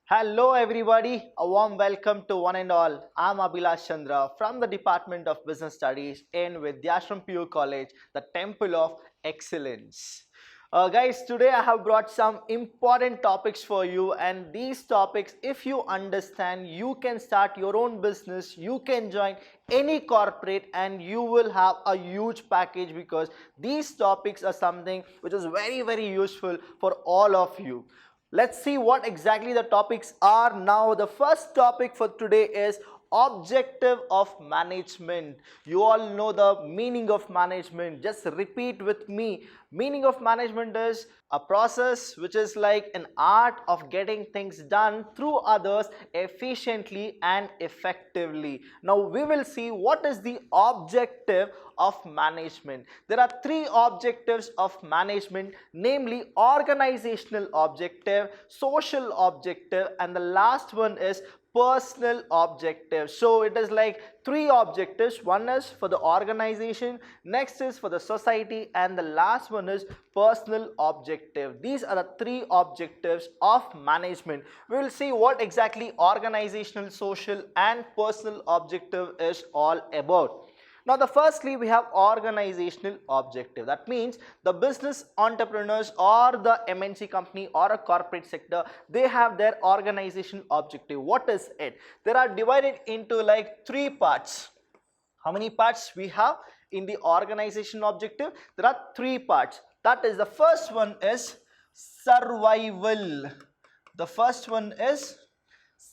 Hello everybody, a warm welcome to one and all. I'm Abhilash Chandra from the Department of Business Studies in Vidhyaashram PU College, the Temple of Excellence. Guys, today I have brought some important topics for you, and these topics, if you understand, you can start your own business, you can join any corporate and you will have a huge package because these topics are something which is very useful for all of you. Let's see what exactly the topics are now. The first topic for today is objective of management. You all know the meaning of management. Just repeat with me. Meaning of management is a process which is like an art of getting things done through others efficiently and effectively. Now we will see what is the objective of management. There are three objectives of management, namely organizational objective, social objective, and the last one is personal objective. So it is like three objectives. One is for the organization, next is for the society, and the last one is personal objective. These are the three objectives of management. We will see what exactly organizational, social, and personal objective is all about. Now, firstly, we have organizational objective. That means the business entrepreneurs or the MNC company or a corporate sector, they have their organizational objective. What is it? They are divided into like three parts. How many parts we have in the organizational objective? There are three parts. That is, the first one is survival. The first one is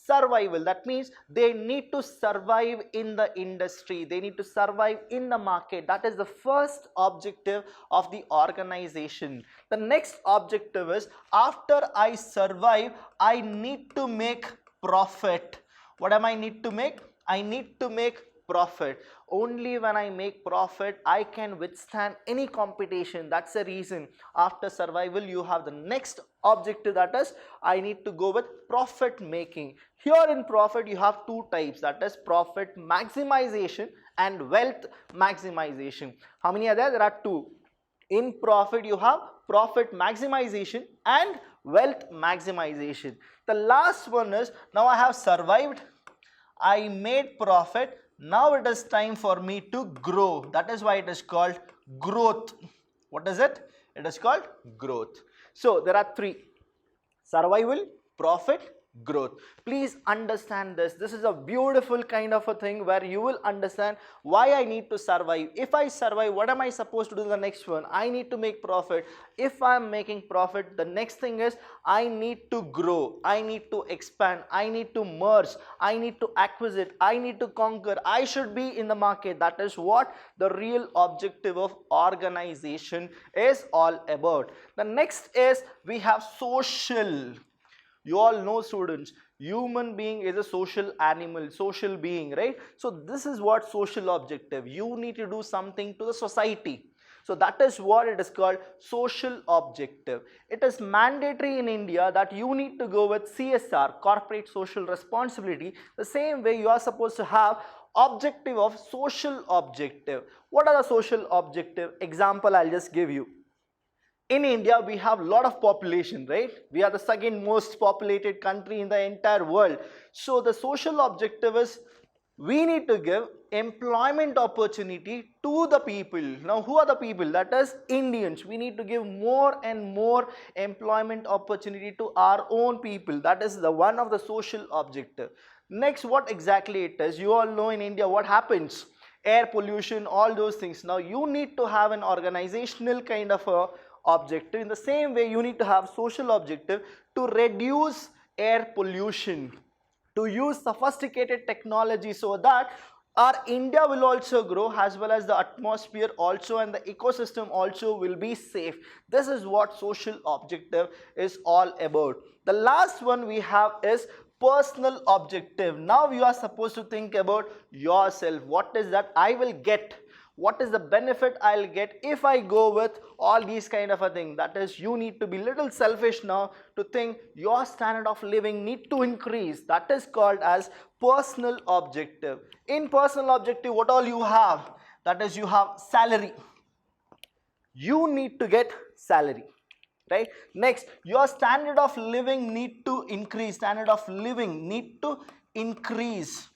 survival. That means they need to survive in the industry, they need to survive in the market. That is the first objective of the organization. The next objective is, after I survive, I need to make profit. What am I need to make? I need to make profit. Only when I make profit, I can withstand any competition. That's the reason after survival you have the next objective, that is I need to go with profit making. Here in profit you have two types, that is profit maximization and wealth maximization. How many are there? There are two. In profit you have profit maximization and wealth maximization. The last one is, now I have survived, I made profit, now it is time for me to grow. That is why it is called growth. What is it? It is called growth. So there are three: survival, profit, growth. Please understand this. This is a beautiful kind of a thing where you will understand why I need to survive. If I survive, what am I supposed to do? The next one, I need to make profit. If I am making profit, the next thing is I need to grow, I need to expand, I need to merge, I need to acquisite, I need to conquer, I should be in the market. That is what the real objective of organization is all about. The next is, we have social. You all know, students, human being is a social animal, social being, right? So this is what social objective. You need to do something to the society. So that is what it is called, social objective. It is mandatory in India that you need to go with CSR, corporate social responsibility. The same way you are supposed to have objective of social objective. What are the social objective? Example I'll just give you. In India, we have a lot of population, right? We are the second most populated country in the entire world. So the social objective is, we need to give employment opportunity to the people. Now, who are the people? That is Indians. We need to give more and more employment opportunity to our own people. That is the one of the social objective. Next, what exactly it is? You all know in India what happens. Air pollution, all those things. Now, you need to have an organizational kind of a objective. In the same way, you need to have social objective to reduce air pollution, to use sophisticated technology so that our India will also grow, as well as the atmosphere also and the ecosystem also will be safe. This is what social objective is all about. The last one we have is personal objective. Now you are supposed to think about yourself. What is that I will get? What is the benefit I'll get if I go with all these kind of a thing? That is, you need to be little selfish now to think your standard of living need to increase. That is called as personal objective. In personal objective, what all you have? That is, you have salary. You need to get salary. right? Next, your standard of living need to increase. Standard of living need to increase.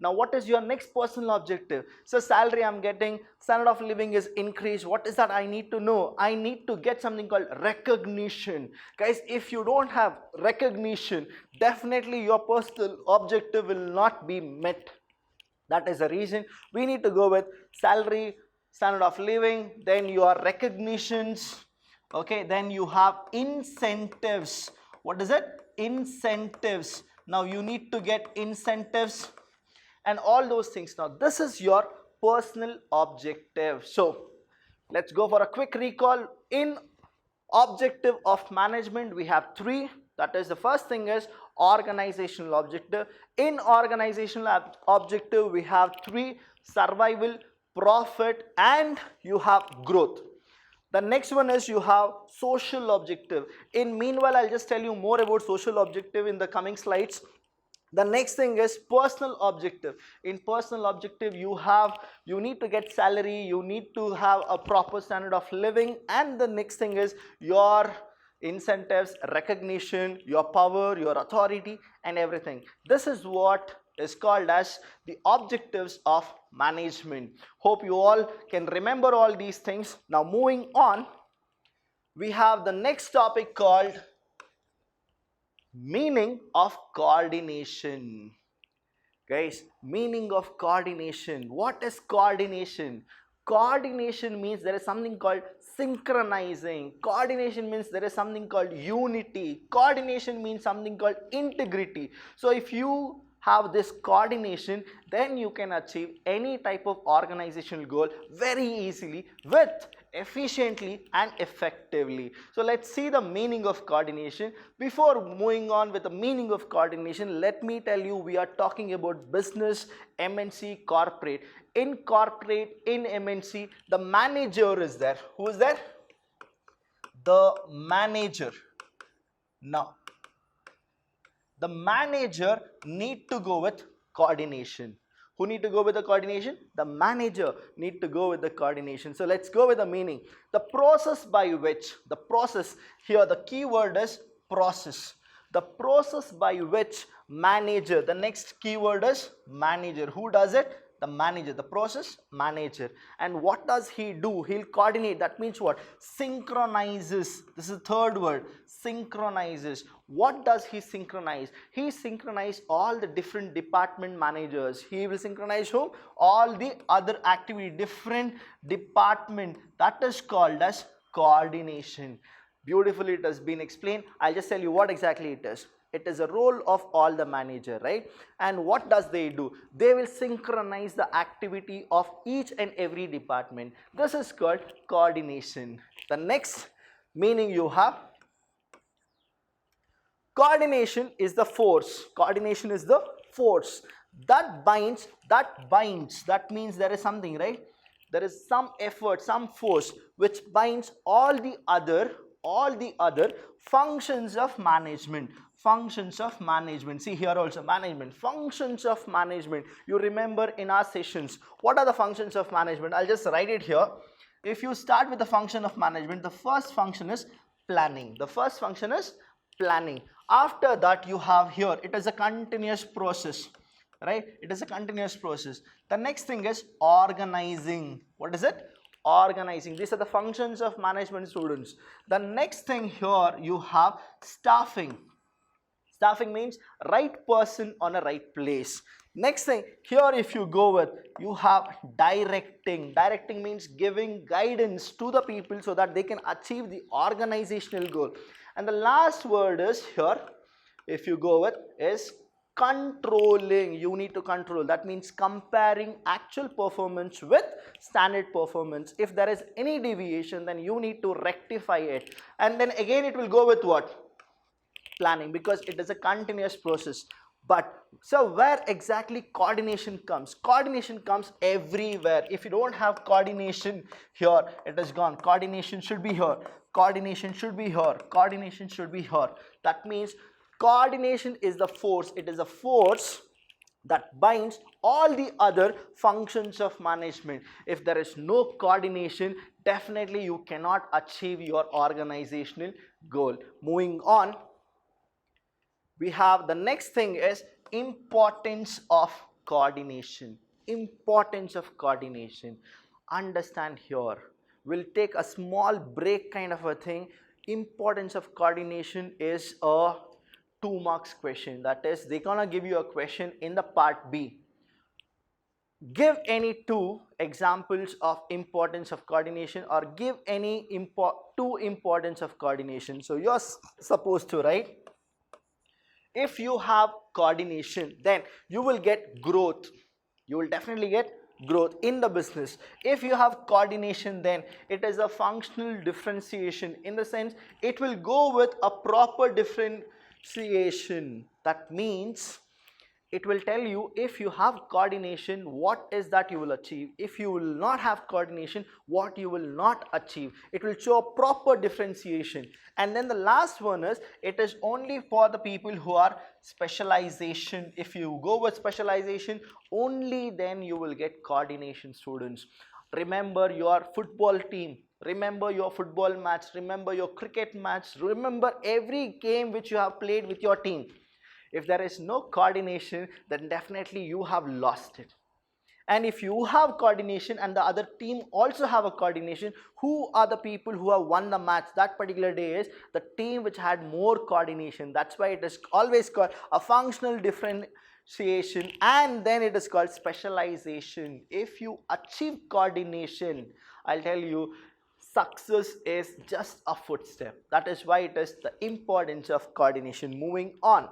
Now, what is your next personal objective? So, salary I'm getting, standard of living is increased. What is that I need to know? I need to get something called recognition. Guys, if you don't have recognition, definitely your personal objective will not be met. That is the reason we need to go with salary, standard of living, then your recognitions, okay, then you have incentives. What is it? Incentives. Now you need to get incentives and all those things. Now this is your personal objective. So let's go for a quick recall. In objective of management, we have three. That is, the first thing is organizational objective. In organizational objective, we have three: survival, profit, and you have growth. The next one is you have social objective. In meanwhile, I'll just tell you more about social objective in the coming slides. The next thing is personal objective. In personal objective, you need to get salary, you need to have a proper standard of living, and the next thing is your incentives, recognition, your power, your authority, and everything. This is what is called as the objectives of management. Hope you all can remember all these things. Now moving on, we have the next topic called meaning of coordination. Guys, meaning of coordination. What is coordination? Coordination means there is something called synchronizing. Coordination means there is something called unity. Coordination means something called integrity. So if you have this coordination, then you can achieve any type of organizational goal very easily, with efficiently and effectively. So let's see the meaning of coordination. Before moving on with the meaning of coordination, let me tell you, we are talking about business, MNC, corporate. In corporate, in MNC, the manager is there. Who is there? The manager. Now, the manager need to go with coordination. Who need to go with the coordination? The manager need to go with the coordination. So let's go with the meaning. The process by which, the process, here the key word is process. The process by which manager, the next key word is manager. Who does it? The manager, the process manager. And what does he do? He'll coordinate. That means what? Synchronizes. This is the third word. Synchronizes. What does he synchronize? He synchronizes all the different department managers. He will synchronize whom? All the other activity, different department. That is called as coordination. Beautifully it has been explained. I'll just tell you what exactly it is. It is a role of all the manager, right? And what does they do? They will synchronize the activity of each and every department. This is called coordination. The next meaning you have, coordination is the force. Coordination is the force that binds, that means there is something, right? There is some effort, some force which binds all the other functions of management. Functions of management. See here also management. Functions of management. You remember in our sessions, what are the functions of management? I'll just write it here. If you start with the function of management, the first function is planning. The first function is planning. After that you have here, it is a continuous process, right? It is a continuous process. The next thing is organizing. What is it? Organizing. These are the functions of management, students. The next thing here you have staffing. Staffing means right person on a right place. Next thing here, if you go with, you have directing. Directing means giving guidance to the people so that they can achieve the organizational goal. And the last word is here, if you go with, is controlling. You need to control. That means comparing actual performance with standard performance. If there is any deviation, then you need to rectify it. And then again it will go with what? Planning, because it is a continuous process. But so where exactly coordination comes? Coordination comes everywhere. If you don't have coordination here, it is gone. Coordination should be here. Coordination should be here. Coordination should be here. That means coordination is the force. It is a force that binds all the other functions of management. If there is no coordination, definitely you cannot achieve your organizational goal. Moving on, we have the next thing is importance of coordination. Importance of coordination. Understand here. We'll take a small break kind of a thing. Importance of coordination is a 2 marks question. That is, they're gonna give you a question in the part B. Give any 2 examples of importance of coordination, or give any 2 importance of coordination. So you're supposed to write, if you have coordination, then you will get growth. You will definitely get growth in the business. If you have coordination, then it is a functional differentiation, in the sense it will go with a proper differentiation. That means it will tell you, if you have coordination, what is that you will achieve. If you will not have coordination, what you will not achieve. It will show a proper differentiation. And then the last one is, it is only for the people who are specialization. If you go with specialization, only then you will get coordination, students. Remember your football team. Remember your football match. Remember your cricket match. Remember every game which you have played with your team. If there is no coordination, then definitely you have lost it. And if you have coordination and the other team also have a coordination, who are the people who have won the match that particular day? Is the team which had more coordination. That's why it is always called a functional differentiation, and then it is called specialization. If you achieve coordination, I'll tell you, success is just a footstep. That is why it is the importance of coordination. Moving on,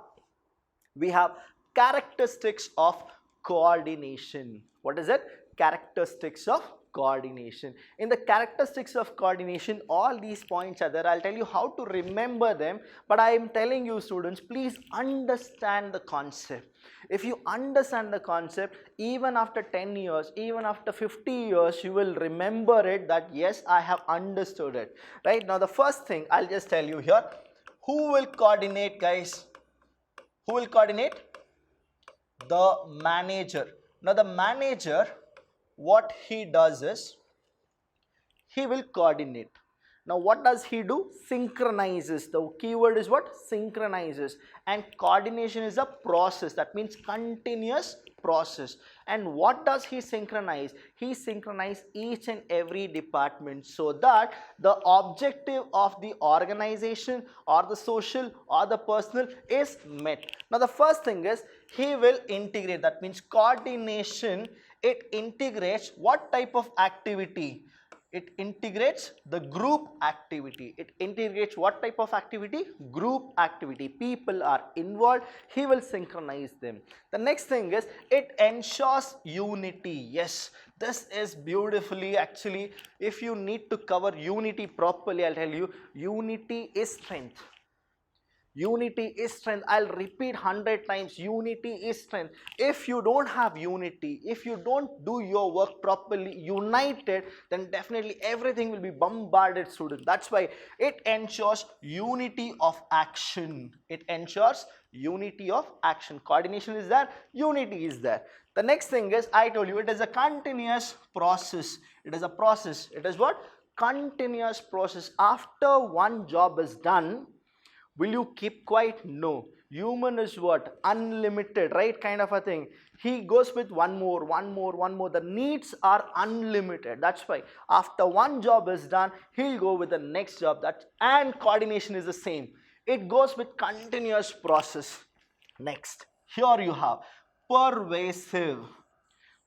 we have characteristics of coordination. What is it? Characteristics of coordination. In the characteristics of coordination, all these points are there. I'll tell you how to remember them, but I am telling you, students, please understand the concept. If you understand the concept, even after 10 years, even after 50 years, you will remember it, that yes, I have understood it. Right? Now the first thing I'll just tell you here, who will coordinate, guys? Who will coordinate? The manager. Now the manager, what he does is, he will coordinate. Now what does he do? Synchronizes. The keyword is what? Synchronizes. And coordination is a process. That means continuous process. And what does he synchronize? He synchronizes each and every department, so that the objective of the organization or the social or the personal is met. Now the first thing is, he will integrate. That means coordination, it integrates what type of activity? It integrates the group activity. It integrates what type of activity? Group activity. People are involved. He will synchronize them. The next thing is, it ensures unity. Yes, this is beautifully, actually, if you need to cover unity properly, I'll tell you, unity is strength. Unity is strength. I'll repeat 100 times. Unity is strength. If you don't have unity, if you don't do your work properly, united, then definitely everything will be bombarded, students. That's why it ensures unity of action. It ensures unity of action. Coordination is there, unity is there. The next thing is, I told you, it is a continuous process. It is a process. It is what? Continuous process. After one job is done, will you keep quiet? No. Human is what? Unlimited, right? Kind of a thing. He goes with one more, one more, one more. The needs are unlimited. That's why after one job is done, he'll go with the next job. And coordination is the same. It goes with continuous process. Next, here you have pervasive.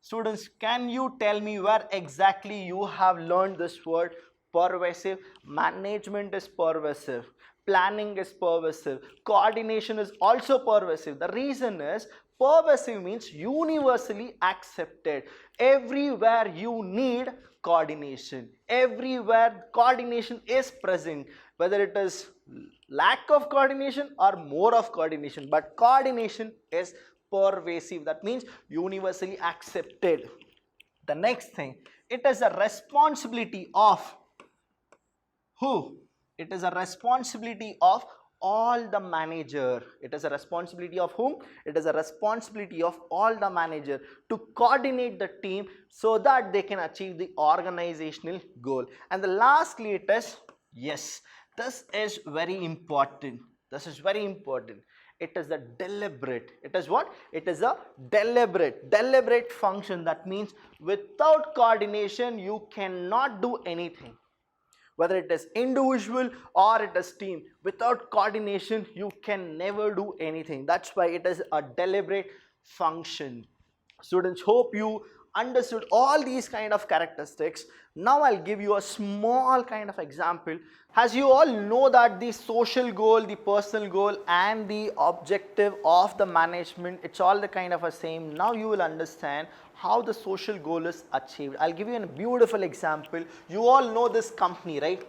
Students, can you tell me where exactly you have learned this word? Pervasive. Management is pervasive. Planning is pervasive. Coordination is also pervasive. The reason is, pervasive means universally accepted. Everywhere you need coordination. Everywhere coordination is present. Whether it is lack of coordination or more of coordination. But coordination is pervasive. That means universally accepted. The next thing, it is a responsibility of who? It is a responsibility of all the manager. It is a responsibility of whom? It is a responsibility of all the manager to coordinate the team so that they can achieve the organizational goal. And the lastly it is, yes, this is very important. This is very important. It is a deliberate. It is what? It is a deliberate function. That means without coordination you cannot do anything. Whether it is individual or it is team, without coordination you can never do anything. That's why it is a deliberate function. Students, hope you understood all these kind of characteristics. Now I'll give you a small kind of example. As you all know that the social goal, the personal goal and the objective of the management, it's all the kind of a same. Now you will understand how the social goal is achieved. I'll give you a beautiful example. You all know this company, right?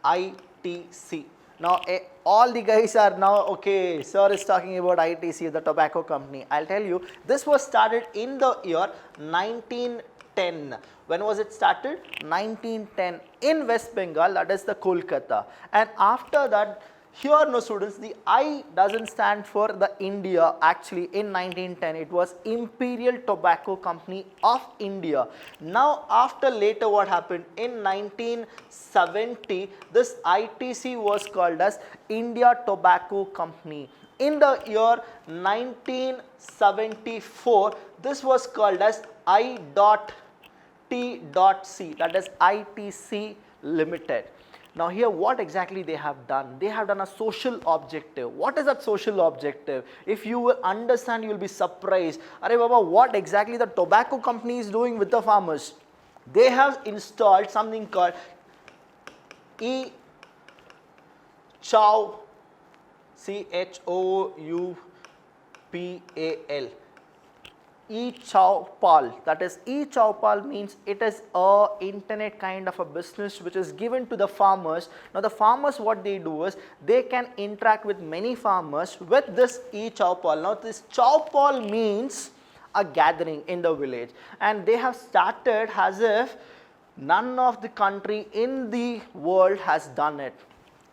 ITC. Now all the guys are now, okay, sir is talking about ITC, the tobacco company. I'll tell you, this was started in the year 1910. When was it started? 1910 in West Bengal, that is the Kolkata. And after that, here no students, the I doesn't stand for the India. Actually in 1910 it was Imperial Tobacco Company of India. Now after later what happened, in 1970 this ITC was called as India Tobacco Company. In the year 1974 this was called as I.T.C, that is ITC Limited. Now here what exactly they have done? They have done a social objective. What is that social objective? If you will understand, you will be surprised. Arey Baba, what exactly the tobacco company is doing with the farmers? They have installed something called e-Choupal, C-H-O-U-P-A-L. E-Choupal, that is e-Choupal means it is a internet kind of a business which is given to the farmers. Now the farmers, what they do is they can interact with many farmers with this e-Choupal. Now this Choupal means a gathering in the village, and they have started as if none of the country in the world has done it.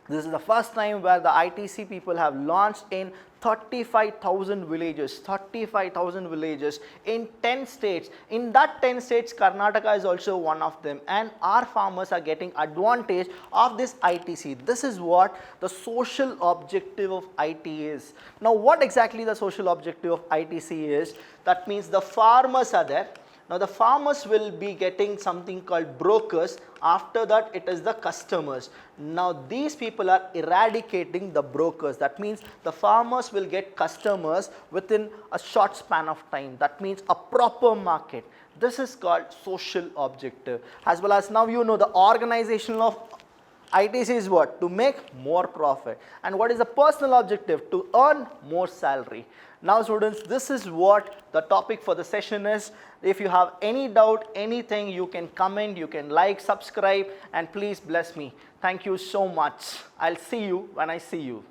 This is the first time where the ITC people have launched in 35,000 villages, 35,000 villages in 10 states. In that 10 states, Karnataka is also one of them, and our farmers are getting advantage of this ITC. This is what the social objective of IT is. Now, what exactly the social objective of ITC is? That means the farmers are there. Now the farmers will be getting something called brokers. After that it is the customers. Now these people are eradicating the brokers. That means the farmers will get customers within a short span of time. That means a proper market. This is called social objective. As well as now you know the organization of ITC is what? To make more profit. And what is the personal objective? To earn more salary. Now students, this is what the topic for the session is. If you have any doubt, anything, you can comment, you can like, subscribe, and please bless me. Thank you so much. I'll see you when I see you.